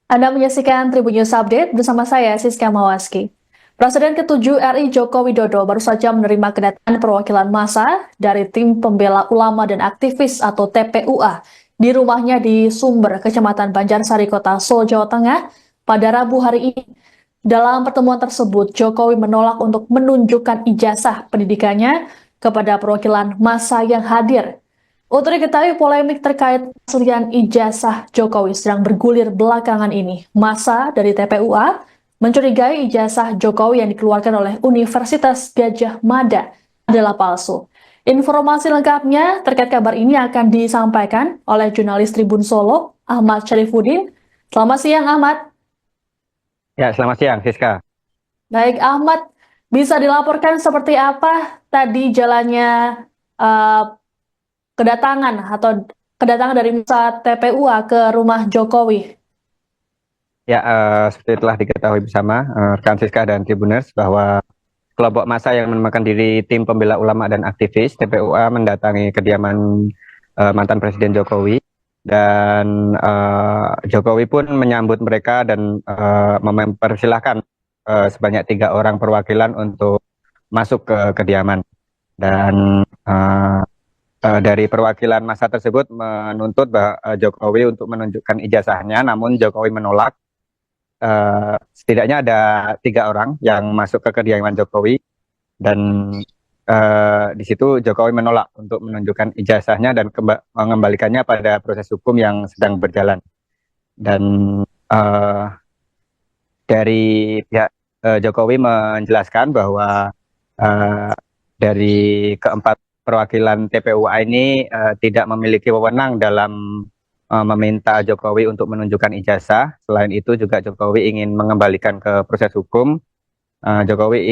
Anda menyaksikan Tribun News Update bersama saya, Siska Mawaski. Presiden ke-7 RI Joko Widodo baru saja menerima kedatangan perwakilan massa dari Tim Pembela Ulama dan Aktivis atau TPUA di rumahnya di Sumber, Kecamatan Banjarsari, Kota Solo, Jawa Tengah pada Rabu hari ini. Dalam pertemuan tersebut, Jokowi menolak untuk menunjukkan ijazah pendidikannya kepada perwakilan massa yang hadir. Untuk diketahui, polemik terkait aslian ijazah Jokowi sedang bergulir belakangan ini. Massa dari TPUA mencurigai ijazah Jokowi yang dikeluarkan oleh Universitas Gadjah Mada adalah palsu. Informasi lengkapnya terkait kabar ini akan disampaikan oleh jurnalis Tribun Solo, Ahmad Syarifuddin. Selamat siang, Ahmad. Ya, selamat siang, Siska. Baik, Ahmad, bisa dilaporkan seperti apa tadi jalannya eh, kedatangan atau kedatangan dari masa TPUA ke rumah Jokowi? Ya, seperti telah diketahui bersama rekan Siska dan Tribuners bahwa kelompok massa yang menamakan diri Tim Pembela Ulama dan Aktivis (TPUA) mendatangi kediaman mantan Presiden Jokowi dan Jokowi pun menyambut mereka dan mempersilahkan sebanyak 3 orang perwakilan untuk masuk ke kediaman dan dari perwakilan massa tersebut menuntut Jokowi untuk menunjukkan ijazahnya, namun Jokowi menolak. Setidaknya ada 3 orang yang masuk ke kediaman Jokowi dan di situ Jokowi menolak untuk menunjukkan ijazahnya dan mengembalikannya pada proses hukum yang sedang berjalan. Dan eh, dari pihak Jokowi menjelaskan bahwa eh, dari keempat perwakilan TPUA ini tidak memiliki wewenang dalam meminta Jokowi untuk menunjukkan ijazah. Selain itu juga Jokowi ingin mengembalikan ke proses hukum. Jokowi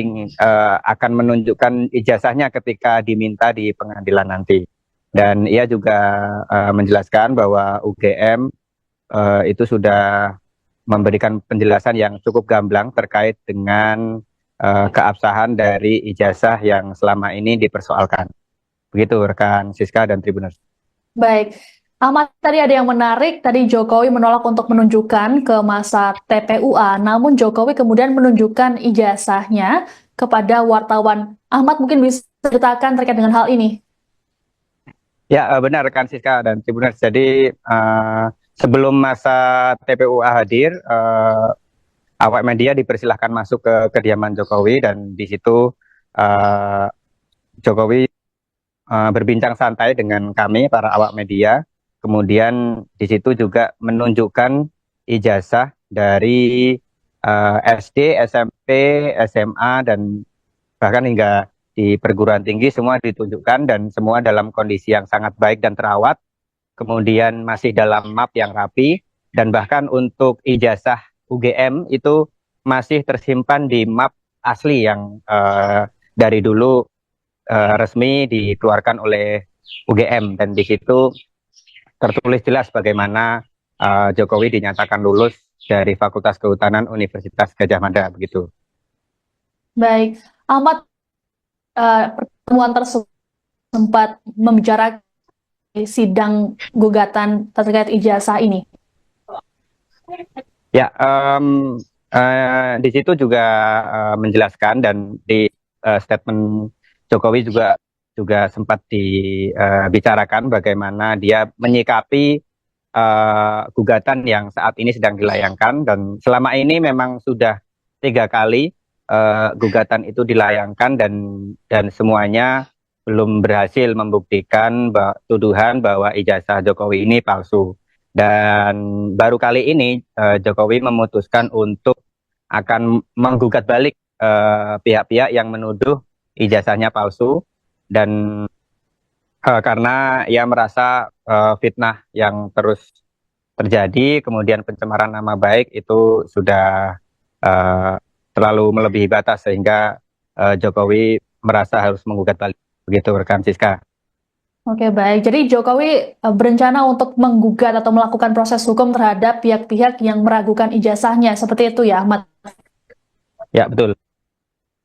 akan menunjukkan ijazahnya ketika diminta di pengadilan nanti. Dan ia juga menjelaskan bahwa UGM itu sudah memberikan penjelasan yang cukup gamblang terkait dengan keabsahan dari ijazah yang selama ini dipersoalkan. Begitu rekan Siska dan Tribuners. Baik, Ahmad, tadi ada yang menarik, tadi Jokowi menolak untuk menunjukkan ke masa TPUA, namun Jokowi kemudian menunjukkan ijazahnya kepada wartawan. Ahmad mungkin bisa ceritakan terkait dengan hal ini. Ya, benar rekan Siska dan Tribuners. Jadi sebelum masa TPUA hadir, awak media dipersilahkan masuk ke kediaman Jokowi dan di situ uh, Jokowi berbincang santai dengan kami para awak media. Kemudian di situ juga menunjukkan ijazah dari SD, SMP, SMA dan bahkan hingga di perguruan tinggi semua ditunjukkan dan semua dalam kondisi yang sangat baik dan terawat. Kemudian masih dalam map yang rapi dan bahkan untuk ijazah UGM itu masih tersimpan di map asli yang dari dulu resmi dikeluarkan oleh UGM dan di situ tertulis jelas bagaimana Jokowi dinyatakan lulus dari Fakultas Kehutanan Universitas Gadjah Mada begitu. Baik, Ahmad, pertemuan tersebut sempat membicarakan sidang gugatan terkait ijazah ini. Ya, di situ juga menjelaskan dan di statement Jokowi juga juga sempat dibicarakan bagaimana dia menyikapi gugatan yang saat ini sedang dilayangkan dan selama ini memang sudah 3 kali gugatan itu dilayangkan dan semuanya belum berhasil membuktikan tuduhan bahwa ijazah Jokowi ini palsu. Dan baru kali ini Jokowi memutuskan untuk akan menggugat balik pihak-pihak yang menuduh ijazahnya palsu dan karena ia merasa fitnah yang terus terjadi, kemudian pencemaran nama baik itu sudah uh, terlalu melebihi batas sehingga Jokowi merasa harus menggugat balik. Begitu rekan Siska. Oke, baik. Jadi Jokowi berencana untuk menggugat atau melakukan proses hukum terhadap pihak-pihak yang meragukan ijazahnya. Seperti itu ya, Ahmad? Ya, betul.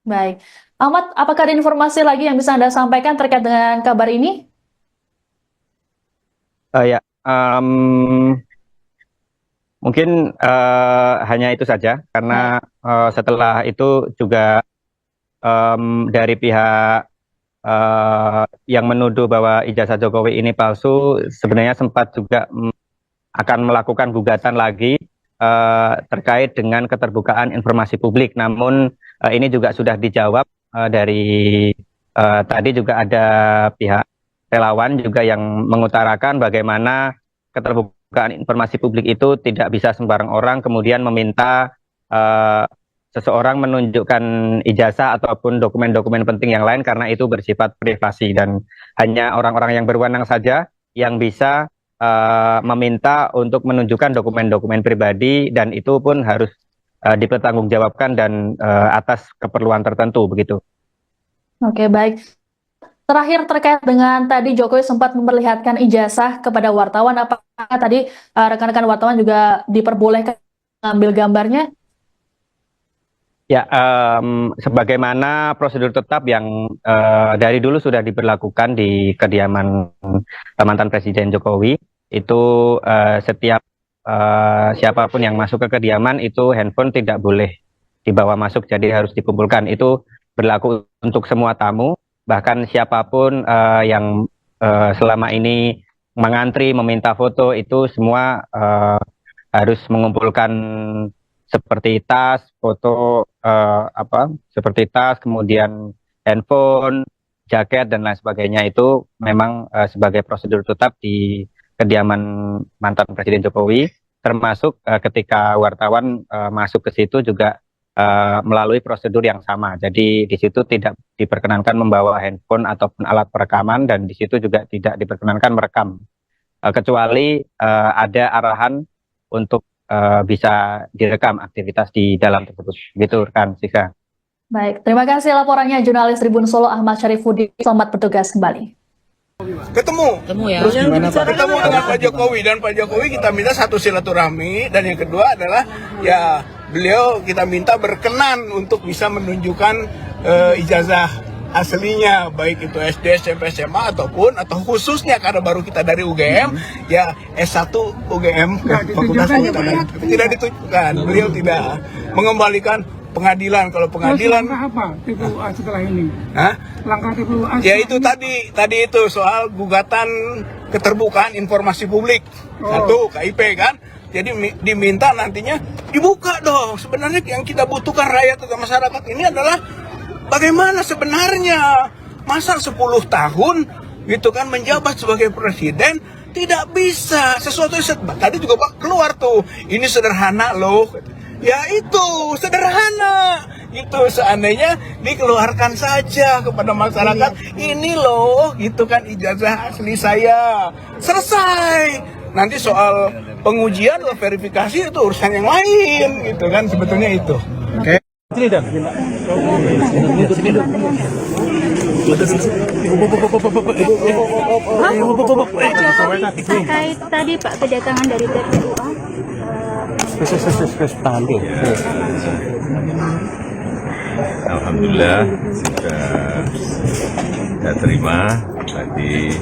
Baik. Ahmad, apakah ada informasi lagi yang bisa Anda sampaikan terkait dengan kabar ini? Ya, Mungkin hanya itu saja, karena setelah itu juga dari pihak yang menuduh bahwa ijazah Jokowi ini palsu, sebenarnya sempat juga akan melakukan gugatan lagi terkait dengan keterbukaan informasi publik. Namun ini juga sudah dijawab dari tadi juga ada pihak relawan juga yang mengutarakan bagaimana keterbukaan informasi publik itu tidak bisa sembarang orang kemudian meminta seseorang menunjukkan ijazah ataupun dokumen-dokumen penting yang lain karena itu bersifat privasi dan hanya orang-orang yang berwenang saja yang bisa meminta untuk menunjukkan dokumen-dokumen pribadi dan itu pun harus dipertanggungjawabkan dan atas keperluan tertentu begitu. Oke, baik. Terakhir terkait dengan tadi Jokowi sempat memperlihatkan ijazah kepada wartawan, apakah tadi rekan-rekan wartawan juga diperbolehkan mengambil gambarnya? Ya, sebagaimana prosedur tetap yang dari dulu sudah diberlakukan di kediaman mantan Presiden Jokowi, itu setiap siapapun yang masuk ke kediaman itu handphone tidak boleh dibawa masuk, jadi harus dikumpulkan. Itu berlaku untuk semua tamu, bahkan siapapun yang selama ini mengantri meminta foto itu semua harus mengumpulkan seperti tas, foto seperti tas, kemudian handphone, jaket dan lain sebagainya itu memang sebagai prosedur tetap di kediaman mantan Presiden Jokowi, termasuk ketika wartawan masuk ke situ juga melalui prosedur yang sama. Jadi di situ tidak diperkenankan membawa handphone ataupun alat perekaman dan di situ juga tidak diperkenankan merekam kecuali ada arahan untuk bisa direkam aktivitas di dalam tersebut. Gitu kan, Sika. Baik, terima kasih laporannya jurnalis Tribun Solo Ahmad Syarifuddin. Selamat bertugas kembali. Ketemu ya. Terus gimana Pak? Ketemu dengan Pak Jokowi dan Pak Jokowi kita minta satu silaturahmi dan yang kedua adalah ya beliau kita minta berkenan untuk bisa menunjukkan ijazah aslinya baik itu SD, SMP, SMA atau khususnya karena baru kita dari UGM ya S1 UGM fakultasnya tidak ditunjukkan. Beliau tidak mengembalikan pengadilan. Kalau pengadilan langkah apa TPUA setelah ini? Hah? Langkah TPUA Ya itu tadi itu soal gugatan keterbukaan informasi publik. Satu KIP kan. Jadi diminta nantinya dibuka dong. Sebenarnya yang kita butuhkan rakyat atau masyarakat ini adalah bagaimana sebenarnya masa 10 tahun gitu kan menjabat sebagai presiden tidak bisa sesuatu tadi juga Pak keluar tuh ini sederhana loh. Ya itu sederhana itu seandainya dikeluarkan saja kepada masyarakat ini loh gitu kan ijazah asli saya selesai. Nanti soal pengujian atau verifikasi itu urusan yang lain gitu kan sebetulnya itu. Oke. Terkait tadi Pak kedatangan dari TPUA. Alhamdulillah sudah saya terima tadi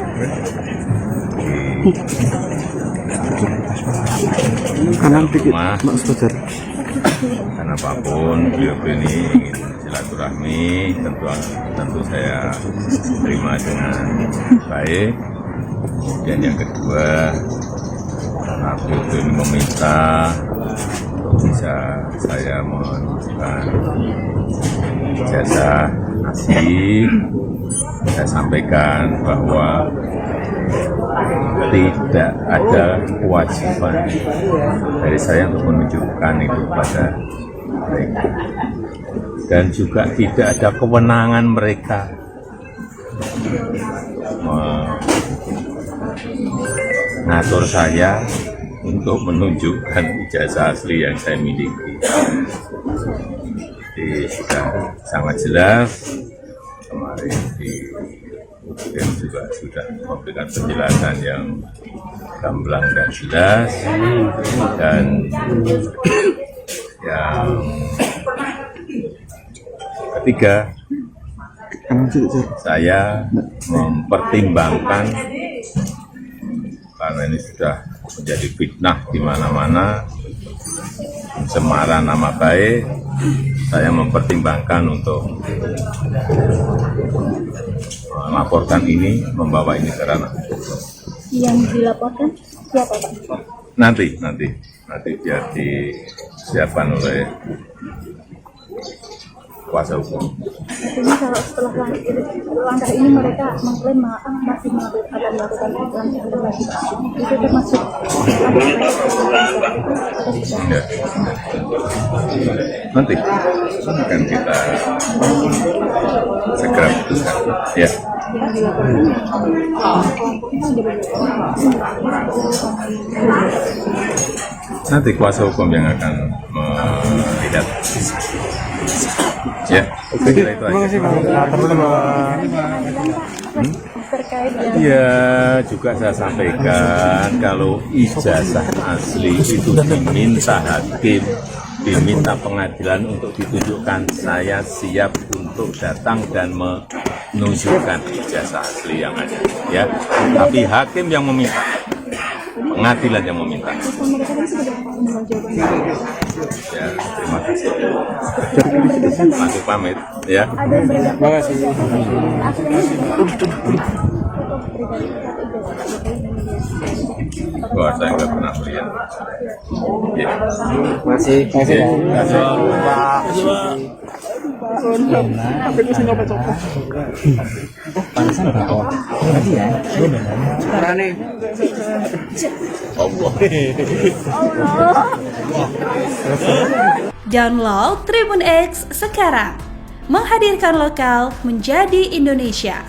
di rumah karena apapun beliau ini ingin silaturahmi tentu saya terima dengan baik. Dan yang kedua karena beliau ini meminta untuk bisa saya menunjukkan ijazah asli, saya sampaikan bahwa tidak ada kewajiban dari saya untuk menunjukkan itu kepada mereka dan juga tidak ada kewenangan mereka mengatur saya untuk menunjukkan ijazah asli yang saya miliki. Jadi sudah sangat jelas kemarin di UGM juga sudah memberikan penjelasan yang gamblang dan jelas dan yang ketiga saya mempertimbangkan karena ini sudah menjadi fitnah di mana-mana pencemaran nama baik, saya mempertimbangkan untuk melaporkan ini, membawa ini ke ranah hukum. Yang dilaporkan siapa Pak? Nanti biar disiapkan oleh kuasa hukum. Artinya kalau setelah langkah ini mereka mengklaim masih melakukan langkah lagi Pak. Itu termasuk Ya. Nanti akan kita segera putuskan. Ya. Nanti kuasa hukum yang akan melihat. Ya, saya kira itu aja. terkait dengan Ya, juga saya sampaikan kalau ijazah asli itu diminta hakim, diminta pengadilan untuk ditunjukkan, saya siap untuk datang dan menunjukkan ijazah asli yang ada. Ya, tapi hakim yang meminta, pengadilan yang meminta. mereka kan sudah mendengar jawaban. Ya, terima kasih. Langsung pamit. Ya. Ada yang berbeda. Terima kasih. Wah, saya nggak pernah melihat. Ya. Masih Download Tribun X sekarang, menghadirkan lokal menjadi Indonesia.